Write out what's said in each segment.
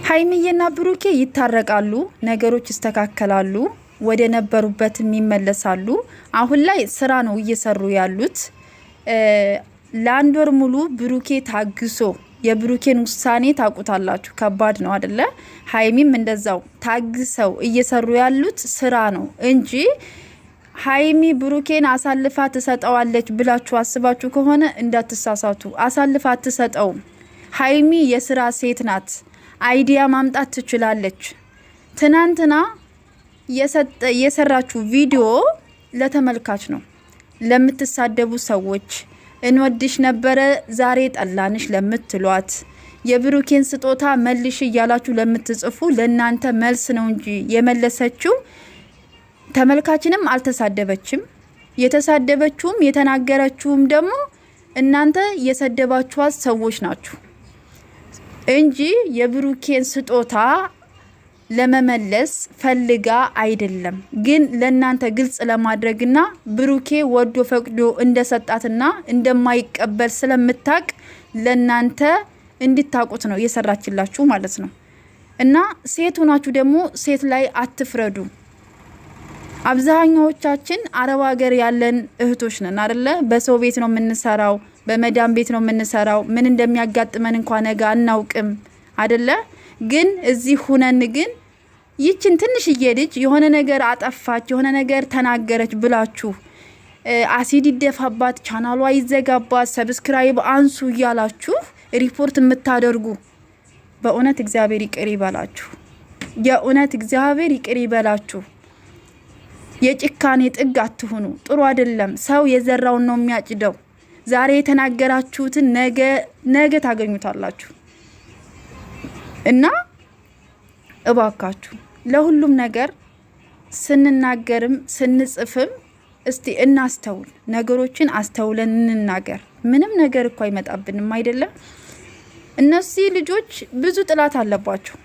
ሀይሚዬና ብሩኬ ይታረቃሉ፣ ነገሮች ይስተካከላሉ፣ ወደ ነበሩበት ይመለሳሉ። አሁን ላይ ስራ ነው እየሰሩ ያሉት። ለአንድ ወር ሙሉ ብሩኬ ታግሶ የብሩኬን ውሳኔ ታውቁታላችሁ። ከባድ ነው አይደለ? ሀይሚም እንደዛው ታግሰው እየሰሩ ያሉት ስራ ነው እንጂ ሀይሚ ብሩኬን አሳልፋ ትሰጠዋለች ብላችሁ አስባችሁ ከሆነ እንዳትሳሳቱ። አሳልፋ አትሰጠውም። ሀይሚ የስራ ሴት ናት። አይዲያ ማምጣት ትችላለች። ትናንትና የሰራችሁ ቪዲዮ ለተመልካች ነው። ለምትሳደቡ ሰዎች እንወድሽ ነበረ ዛሬ ጠላንሽ ለምትሏት የብሩኬን ስጦታ መልሽ እያላችሁ ለምትጽፉ ለናንተ መልስ ነው እንጂ የመለሰችው ተመልካችንም አልተሳደበችም። የተሳደበችውም የተናገረችውም ደግሞ እናንተ የሰደባችኋት ሰዎች ናችሁ እንጂ የብሩኬን ስጦታ ለመመለስ ፈልጋ አይደለም። ግን ለናንተ ግልጽ ለማድረግና ብሩኬ ወዶ ፈቅዶ እንደሰጣትና እንደማይቀበል ስለምታቅ ለናንተ እንድታቁት ነው የሰራችላችሁ ማለት ነው። እና ሴት ሆናችሁ ደግሞ ሴት ላይ አትፍረዱ። አብዛኛዎቻችን አረብ ሀገር ያለን እህቶች ነን አይደለ? በሰው ቤት ነው የምንሰራው፣ በመዳም ቤት ነው የምንሰራው። ምን እንደሚያጋጥመን እንኳን ነገ አናውቅም አይደለ? ግን እዚህ ሁነን ግን ይችን ትንሽዬ ልጅ የሆነ ነገር አጠፋች፣ የሆነ ነገር ተናገረች ብላችሁ አሲድ ይደፋባት፣ ቻናሏ ይዘጋባት፣ ሰብስክራይብ አንሱ እያላችሁ ሪፖርት የምታደርጉ በእውነት እግዚአብሔር ይቅር ይበላችሁ። የእውነት እግዚአብሔር ይቅር ይበላችሁ። የጭካኔ ጥግ አትሁኑ። ጥሩ አይደለም። ሰው የዘራውን ነው የሚያጭደው። ዛሬ የተናገራችሁትን ነገ ታገኙታላችሁ። እና እባካችሁ ለሁሉም ነገር ስንናገርም ስንጽፍም እስቲ እናስተውል። ነገሮችን አስተውለን እንናገር። ምንም ነገር እኮ አይመጣብንም አይደለም። እነዚህ ልጆች ብዙ ጥላት አለባቸው።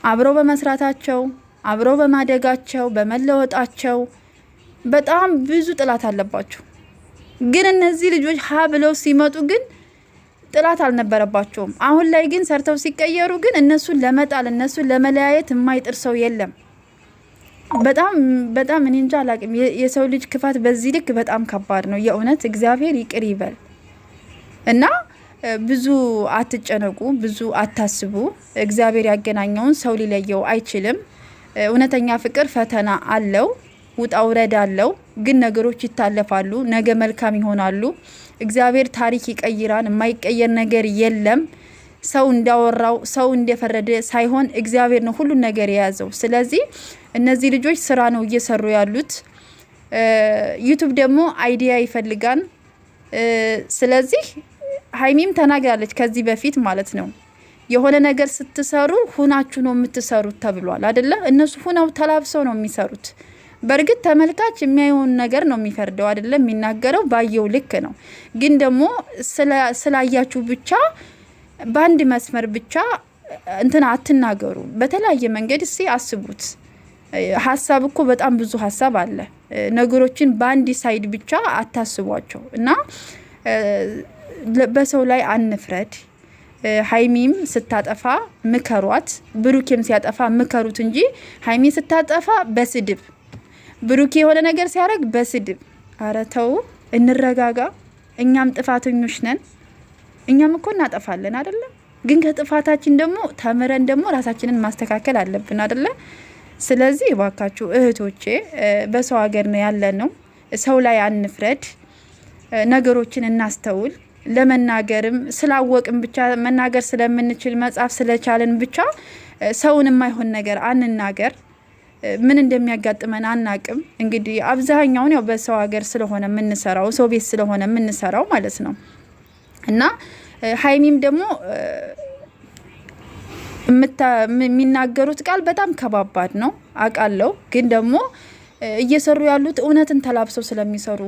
አብረው በመስራታቸው፣ አብረው በማደጋቸው፣ በመለወጣቸው በጣም ብዙ ጥላት አለባቸው። ግን እነዚህ ልጆች ሀ ብለው ሲመጡ ግን ጥላት አልነበረባቸውም። አሁን ላይ ግን ሰርተው ሲቀየሩ ግን እነሱን ለመጣል እነሱን ለመለያየት የማይጥር ሰው የለም። በጣም እኔ እንጃ አላቅም። የሰው ልጅ ክፋት በዚህ ልክ በጣም ከባድ ነው። የእውነት እግዚአብሔር ይቅር ይበል እና ብዙ አትጨነቁ፣ ብዙ አታስቡ። እግዚአብሔር ያገናኘውን ሰው ሊለየው አይችልም። እውነተኛ ፍቅር ፈተና አለው፣ ውጣ ውረድ አለው። ግን ነገሮች ይታለፋሉ፣ ነገ መልካም ይሆናሉ። እግዚአብሔር ታሪክ ይቀይራል። የማይቀየር ነገር የለም። ሰው እንዳወራው ሰው እንደፈረደ ሳይሆን እግዚአብሔር ነው ሁሉ ነገር የያዘው። ስለዚህ እነዚህ ልጆች ስራ ነው እየሰሩ ያሉት። ዩቲዩብ ደግሞ አይዲያ ይፈልጋል። ስለዚህ ሀይሚም ተናግራለች ከዚህ በፊት ማለት ነው። የሆነ ነገር ስትሰሩ ሁናችሁ ነው የምትሰሩት ተብሏል አይደለ? እነሱ ሁነው ተላብሰው ነው የሚሰሩት። በእርግጥ ተመልካች የሚያየውን ነገር ነው የሚፈርደው አይደለ? የሚናገረው ባየው ልክ ነው። ግን ደግሞ ስላያችሁ ብቻ በአንድ መስመር ብቻ እንትና አትናገሩ። በተለያየ መንገድ እስቲ አስቡት። ሀሳብ እኮ በጣም ብዙ ሀሳብ አለ። ነገሮችን በአንድ ሳይድ ብቻ አታስቧቸው እና በሰው ላይ አንፍረድ። ሀይሚም ስታጠፋ ምከሯት፣ ብሩኬም ሲያጠፋ ምከሩት እንጂ ሀይሚ ስታጠፋ በስድብ ብሩኬ የሆነ ነገር ሲያደርግ በስድብ። አረ ተው እንረጋጋ። እኛም ጥፋተኞች ነን። እኛም እኮ እናጠፋለን አይደለም? ግን ከጥፋታችን ደግሞ ተምረን ደግሞ ራሳችንን ማስተካከል አለብን አይደለ? ስለዚህ እባካችሁ እህቶቼ በሰው ሀገር ነው ያለነው። ሰው ላይ አንፍረድ። ነገሮችን እናስተውል። ለመናገርም ስላወቅም ብቻ መናገር ስለምንችል መጻፍ ስለቻለን ብቻ ሰውን የማይሆን ነገር አንናገር። ምን እንደሚያጋጥመን አናቅም። እንግዲህ አብዛኛውን ያው በሰው ሀገር ስለሆነ የምንሰራው፣ ሰው ቤት ስለሆነ የምንሰራው ማለት ነው። እና ሀይሚም ደግሞ የሚናገሩት ቃል በጣም ከባባድ ነው አውቃለሁ። ግን ደግሞ እየሰሩ ያሉት እውነትን ተላብሰው ስለሚሰሩ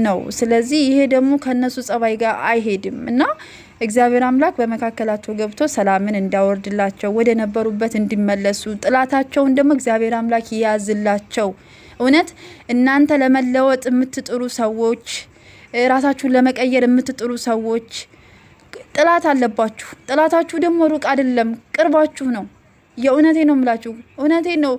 ነው። ስለዚህ ይሄ ደግሞ ከነሱ ጸባይ ጋር አይሄድም እና እግዚአብሔር አምላክ በመካከላቸው ገብቶ ሰላምን እንዳወርድላቸው፣ ወደ ነበሩበት እንዲመለሱ፣ ጥላታቸውን ደግሞ እግዚአብሔር አምላክ ይያዝላቸው። እውነት እናንተ ለመለወጥ የምትጥሩ ሰዎች፣ ራሳችሁን ለመቀየር የምትጥሩ ሰዎች ጥላት አለባችሁ። ጥላታችሁ ደግሞ ሩቅ አይደለም፣ ቅርባችሁ ነው። የእውነቴ ነው የምላችሁ፣ እውነቴ ነው።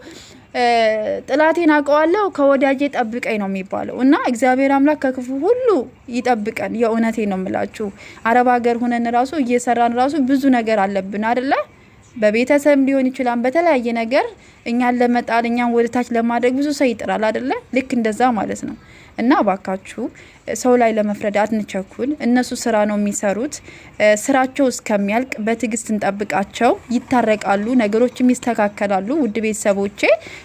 ጥላቴን አውቀዋለሁ ከወዳጄ ጠብቀኝ ነው የሚባለው እና እግዚአብሔር አምላክ ከክፉ ሁሉ ይጠብቀን። የእውነቴ ነው የምላችሁ። አረብ ሀገር ሆነን ራሱ እየሰራን ራሱ ብዙ ነገር አለብን አይደለ? በቤተሰብ ሊሆን ይችላል፣ በተለያየ ነገር እኛን ለመጣል እኛን ወደታች ለማድረግ ብዙ ሰው ይጥራል አይደለ? ልክ እንደዛ ማለት ነው። እና ባካችሁ ሰው ላይ ለመፍረድ አትንቸኩል። እነሱ ስራ ነው የሚሰሩት። ስራቸው እስከሚያልቅ በትዕግስት እንጠብቃቸው። ይታረቃሉ፣ ነገሮችም ይስተካከላሉ። ውድ ቤተሰቦቼ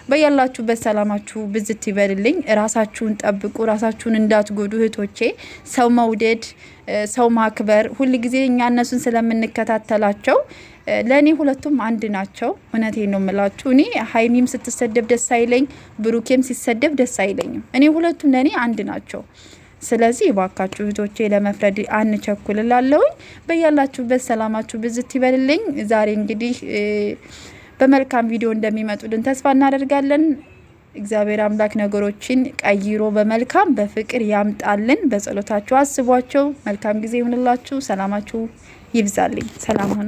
በያላችሁበት ሰላማችሁ ብዝት ይበልልኝ። ራሳችሁን ጠብቁ፣ ራሳችሁን እንዳትጎዱ እህቶቼ። ሰው መውደድ፣ ሰው ማክበር፣ ሁል ጊዜ እኛ እነሱን ስለምንከታተላቸው ለኔ ሁለቱም አንድ ናቸው። እውነቴን ነው የምላችሁ። እኔ ሀይሚም ስትሰደብ ደስ አይለኝ፣ ብሩኬም ሲሰደብ ደስ አይለኝም። እኔ ሁለቱም ለኔ አንድ ናቸው። ስለዚህ ባካችሁ እህቶቼ ለመፍረድ አንቸኩልላለሁኝ። በያላችሁበት ሰላማችሁ ብዝት ይበልልኝ። ዛሬ እንግዲህ በመልካም ቪዲዮ እንደሚመጡልን ተስፋ እናደርጋለን። እግዚአብሔር አምላክ ነገሮችን ቀይሮ በመልካም በፍቅር ያምጣልን። በጸሎታችሁ አስቧቸው። መልካም ጊዜ ይሁንላችሁ። ሰላማችሁ ይብዛልኝ። ሰላም ሁኑ።